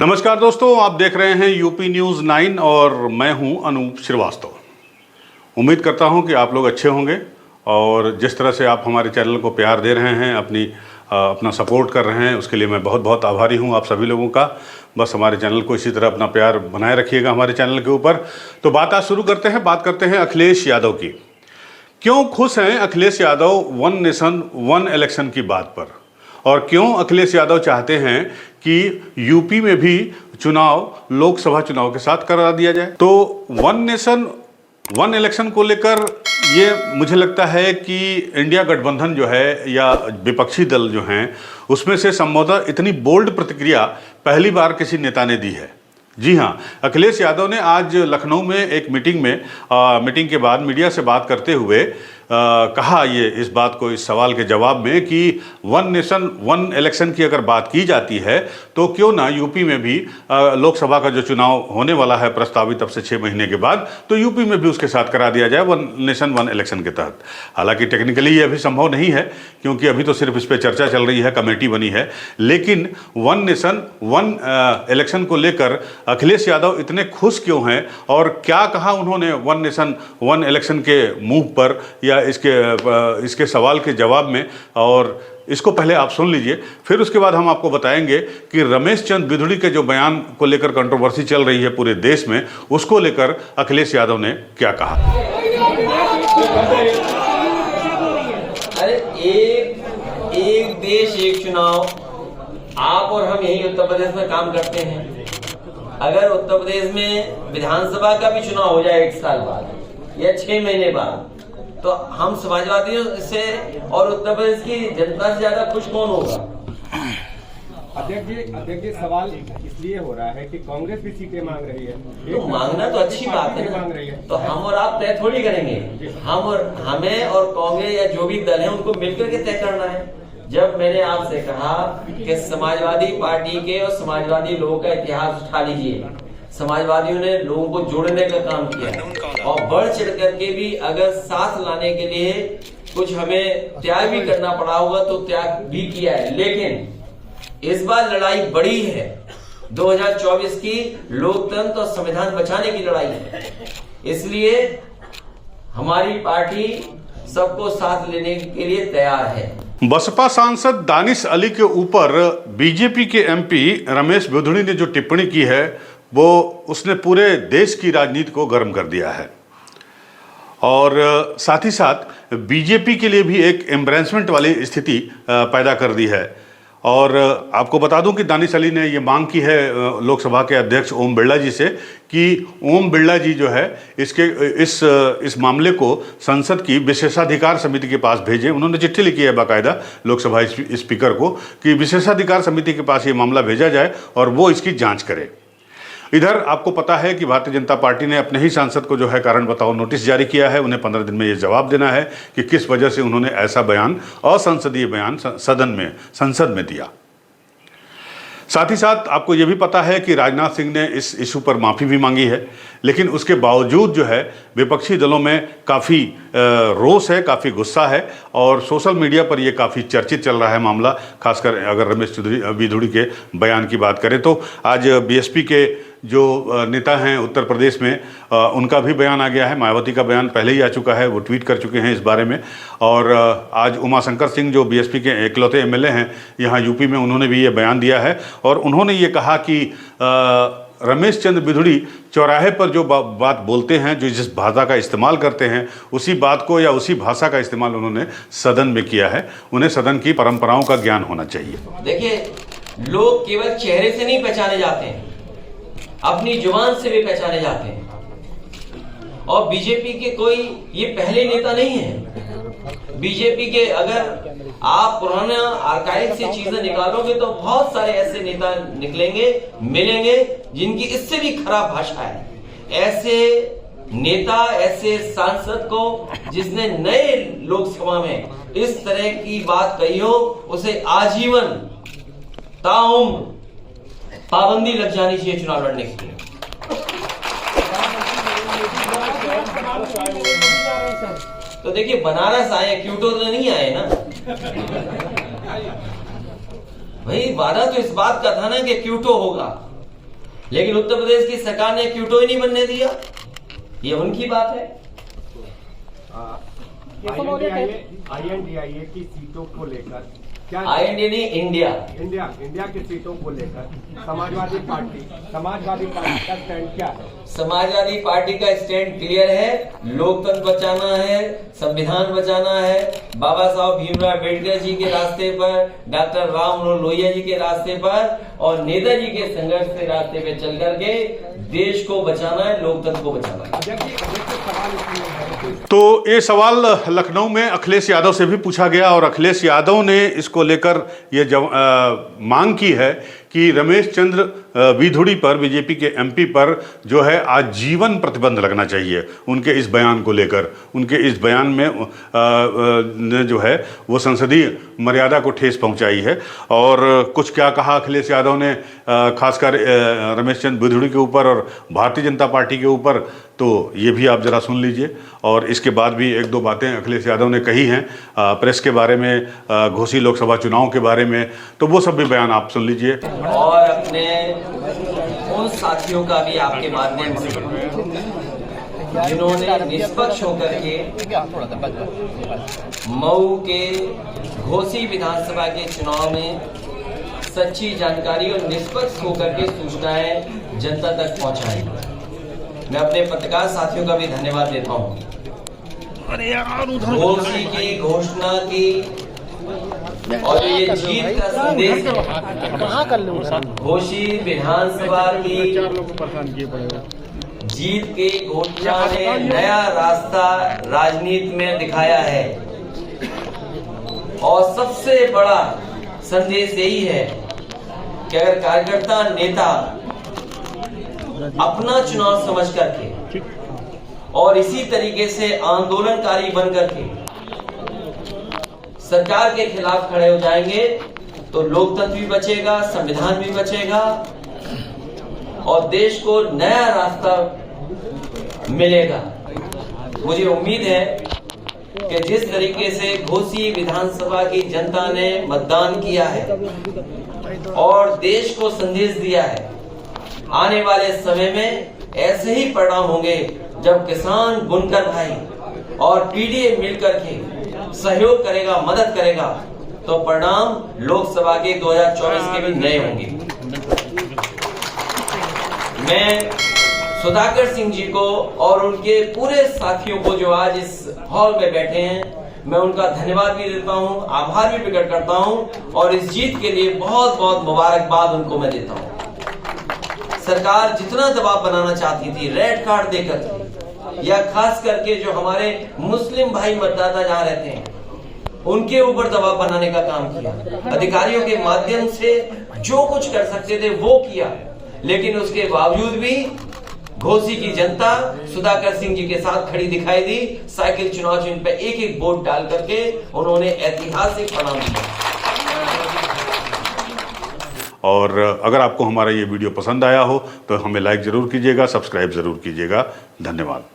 नमस्कार दोस्तों, आप देख रहे हैं यूपी न्यूज़ 9 और मैं हूं अनूप श्रीवास्तव। उम्मीद करता हूं कि आप लोग अच्छे होंगे और जिस तरह से आप हमारे चैनल को प्यार दे रहे हैं, अपना सपोर्ट कर रहे हैं, उसके लिए मैं बहुत बहुत आभारी हूं आप सभी लोगों का। बस हमारे चैनल को इसी तरह अपना प्यार बनाए रखिएगा हमारे चैनल के ऊपर। तो बात आज शुरू करते हैं। बात करते हैं अखिलेश यादव की। क्यों खुश हैं Akhilesh Yadav one nation one election की बात पर, और क्यों अखिलेश यादव चाहते हैं कि यूपी में भी चुनाव लोकसभा चुनाव के साथ करा दिया जाए। तो वन नेशन वन इलेक्शन को लेकर ये मुझे लगता है कि इंडिया गठबंधन जो है या विपक्षी दल जो हैं उसमें से संभवतः इतनी बोल्ड प्रतिक्रिया पहली बार किसी नेता ने दी है। जी हाँ, अखिलेश यादव ने आज लखनऊ में एक मीटिंग के बाद मीडिया से बात करते हुए कहा ये इस बात को इस सवाल के जवाब में कि वन नेशन वन इलेक्शन की अगर बात की जाती है तो क्यों ना यूपी में भी लोकसभा का जो चुनाव होने वाला है प्रस्तावित अब से 6 महीने के बाद, तो यूपी में भी उसके साथ करा दिया जाए वन नेशन वन इलेक्शन के तहत। हालांकि टेक्निकली ये अभी संभव नहीं है क्योंकि अभी तो सिर्फ इस पर चर्चा चल रही है, कमेटी बनी है। लेकिन वन नेशन वन इलेक्शन को लेकर अखिलेश यादव इतने खुश क्यों हैं और क्या कहा उन्होंने वन नेशन वन इलेक्शन के मूव पर या इसके सवाल के जवाब में, और इसको पहले आप सुन लीजिए, फिर उसके बाद हम आपको बताएंगे कि रमेश चंद्र बिधूड़ी के जो बयान को लेकर कंट्रोवर्सी चल रही है पूरे देश में, उसको लेकर अखिलेश यादव ने क्या कहा। अरे एक देश एक चुनाव, आप और हम यही उत्तर प्रदेश में काम करते हैं। अगर उत्तर प्रदेश में विधानसभा का भी चुनाव हो जाए 1 साल बाद या 6 महीने बाद, तो हम समाजवादियों से और उत्तर प्रदेश की जनता से ज्यादा खुश कौन होगा? अध्यक्ष जी, सवाल इसलिए हो रहा है कि कांग्रेस भी सीटें मांग रही है। तो मांगना तो अच्छी बात है ना, तो हम और आप तय थोड़ी करेंगे। हमें और कांग्रेस या जो भी दल है उनको मिलकर के तय करना है। जब मैंने आपसे कहा कि समाजवादी पार्टी के और समाजवादी लोगों का इतिहास उठा लीजिए, समाजवादियों ने लोगों को जोड़ने का काम किया और बढ़ चढ़ करके भी अगर साथ लाने के लिए कुछ हमें त्याग भी करना पड़ा होगा तो त्याग भी किया है। लेकिन इस बार लड़ाई बड़ी है, 2024 की लोकतंत्र और संविधान बचाने की लड़ाई है। इसलिए हमारी पार्टी सबको साथ लेने के लिए तैयार है। बसपा सांसद दानिश अली के ऊपर बीजेपी के एमपी रमेश बिधूड़ी ने जो टिप्पणी की है वो उसने पूरे देश की राजनीति को गर्म कर दिया है और साथ ही साथ बीजेपी के लिए भी एक एम्ब्रेसमेंट वाली स्थिति पैदा कर दी है। और आपको बता दूं कि दानिश अली ने ये मांग की है लोकसभा के अध्यक्ष ओम बिरला जी से कि ओम बिरला जी जो है इस मामले को संसद की विशेषाधिकार समिति के पास भेजें। उन्होंने चिट्ठी लिखी है बाकायदा लोकसभा स्पीकर को कि विशेषाधिकार समिति के पास ये मामला भेजा जाए और वो इसकी जांच करे। इधर आपको पता है कि भारतीय जनता पार्टी ने अपने ही सांसद को जो है कारण बताओ नोटिस जारी किया है। उन्हें 15 दिन में ये जवाब देना है कि किस वजह से उन्होंने ऐसा बयान, असंसदीय बयान संसद में दिया। साथ ही साथ आपको ये भी पता है कि राजनाथ सिंह ने इस इशू पर माफ़ी भी मांगी है, लेकिन उसके बावजूद जो है विपक्षी दलों में काफ़ी रोष है, काफ़ी गुस्सा है और सोशल मीडिया पर ये काफ़ी चर्चित चल रहा है मामला। खासकर अगर रमेश बिधूड़ी के बयान की बात करें तो आज बीएसपी के जो नेता हैं उत्तर प्रदेश में उनका भी बयान आ गया है। मायावती का बयान पहले ही आ चुका है, वो ट्वीट कर चुके हैं इस बारे में। और आज उमाशंकर सिंह जो बीएसपी के इकलौते एमएलए हैं यहाँ यूपी में, उन्होंने भी ये बयान दिया है और उन्होंने ये कहा कि रमेश चंद्र बिधूड़ी चौराहे पर जो बात बोलते हैं, जो जिस भाषा का इस्तेमाल करते हैं, उसी बात को या उसी भाषा का इस्तेमाल उन्होंने सदन में किया है। उन्हें सदन की परंपराओं का ज्ञान होना चाहिए। देखिए, लोग केवल चेहरे से नहीं पहचाने जाते हैं, अपनी जुबान से भी पहचाने जाते हैं। और बीजेपी के कोई ये पहले नेता नहीं है। बीजेपी के अगर आप पुराना आर्काइव से चीजें निकालोगे तो बहुत सारे ऐसे नेता निकलेंगे, मिलेंगे जिनकी इससे भी खराब भाषा है। ऐसे नेता, ऐसे सांसद को जिसने नए लोकसभा में इस तरह की बात कही हो, उसे आजीवन ताउम्र पाबंदी लग जानी चाहिए चुनाव लड़ने के लिए। तो देखिए, बनारस आए, क्योटो तो नहीं आए ना भाई। वादा तो इस बात का था ना कि क्योटो होगा, लेकिन उत्तर प्रदेश की सरकार ने क्यूटो ही नहीं बनने दिया। ये उनकी बात है। INDIA की सीटों को लेकर क्या INDIA नहीं, इंडिया की सीटों को लेकर समाजवादी पार्टी का स्टैंड क्या है? समाजवादी पार्टी का स्टैंड क्लियर है। लोकतंत्र बचाना है, संविधान बचाना है, बाबा साहब भीमराव अम्बेडकर जी के रास्ते पर, डॉक्टर राम मनोहर लोहिया जी के रास्ते पर और नेताजी के संघर्ष के रास्ते पे चल करके देश को बचाना है, लोकतंत्र को बचाना है। तो ये सवाल लखनऊ में अखिलेश यादव से भी पूछा गया और अखिलेश यादव ने इसको लेकर ये मांग की है कि रमेश चंद्र विधुड़ी पर, बीजेपी के एमपी पर जो है आजीवन प्रतिबंध लगना चाहिए। उनके इस बयान को लेकर, उनके इस बयान में जो है वो संसदीय मर्यादा को ठेस पहुंचाई है। और कुछ क्या कहा अखिलेश यादव ने खासकर रमेश चंद्र विधुड़ी के ऊपर और भारतीय जनता पार्टी के ऊपर, तो ये भी आप ज़रा सुन लीजिए। और इसके बाद भी एक दो बातें अखिलेश यादव ने कही हैं प्रेस के बारे में, घोसी लोकसभा चुनाव के बारे में, तो वो सब भी बयान आप सुन लीजिए। और अपने उन साथियों का भी आपके माध्यम से जिन्होंने निष्पक्ष होकर के मऊ के घोसी विधानसभा के चुनाव में सच्ची जानकारी और निष्पक्ष होकर के सूचनाएं जनता तक पहुंचाई। मैं अपने पत्रकार साथियों का भी धन्यवाद देता हूं। घोसी की घोषणा की और ये जीत का संदेश है। घोसी विधानसभा की जीत की घोषणा ने नया रास्ता राजनीति में दिखाया है और सबसे बड़ा संदेश यही है कि अगर कार्यकर्ता नेता अपना चुनाव समझ करके और इसी तरीके से आंदोलनकारी बन करके सरकार के खिलाफ खड़े हो जाएंगे तो लोकतंत्र भी बचेगा, संविधान भी बचेगा और देश को नया रास्ता मिलेगा। मुझे उम्मीद है कि जिस तरीके से घोसी विधानसभा की जनता ने मतदान किया है और देश को संदेश दिया है, आने वाले समय में ऐसे ही परिणाम होंगे जब किसान, बुनकर भाई और पीडीए मिलकर के सहयोग करेगा, मदद करेगा, तो परिणाम लोकसभा के 2024 के भी नए होंगे। मैं सुधाकर सिंह जी को और उनके पूरे साथियों को जो आज इस हॉल में बैठे हैं, मैं उनका धन्यवाद भी देता हूं, आभार भी प्रकट करता हूं और इस जीत के लिए बहुत बहुत मुबारकबाद उनको मैं देता हूं। सरकार जितना दबाव बनाना चाहती थी रेड कार्ड देकर, या खास करके जो हमारे मुस्लिम भाई मतदाता जहां रहते हैं उनके ऊपर दबाव बनाने का काम किया, अधिकारियों के माध्यम से जो कुछ कर सकते थे वो किया, लेकिन उसके बावजूद भी घोसी की जनता सुधाकर सिंह जी के साथ खड़ी दिखाई दी। साइकिल चुनाव चिन्ह पे एक एक वोट डाल करके उन्होंने ऐतिहासिक परिणाम दिया। और अगर आपको हमारा ये वीडियो पसंद आया हो तो हमें लाइक ज़रूर कीजिएगा, सब्सक्राइब ज़रूर कीजिएगा। धन्यवाद।